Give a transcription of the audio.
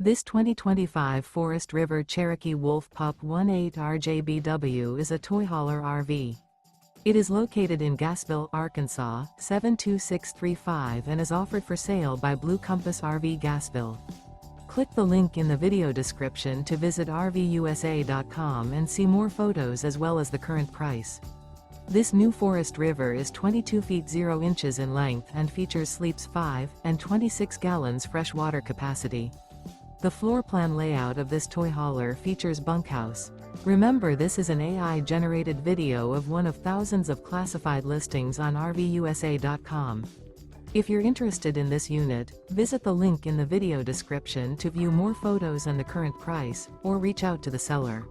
This 2025 Forest River Cherokee Wolf Pup 18 RJBW is a toy hauler RV. It is located in Gassville, Arkansas, 72635 and is offered for sale by Blue Compass RV Gassville. Click the link in the video description to visit RVUSA.com and see more photos as well as the current price. This new Forest River is 22 feet 0 inches in length and features sleeps 5 and 26 gallons fresh water capacity. The floor plan layout of this toy hauler features bunkhouse. Remember, this is an AI-generated video of one of thousands of classified listings on RVUSA.com. If you're interested in this unit, visit the link in the video description to view more photos and the current price, or reach out to the seller.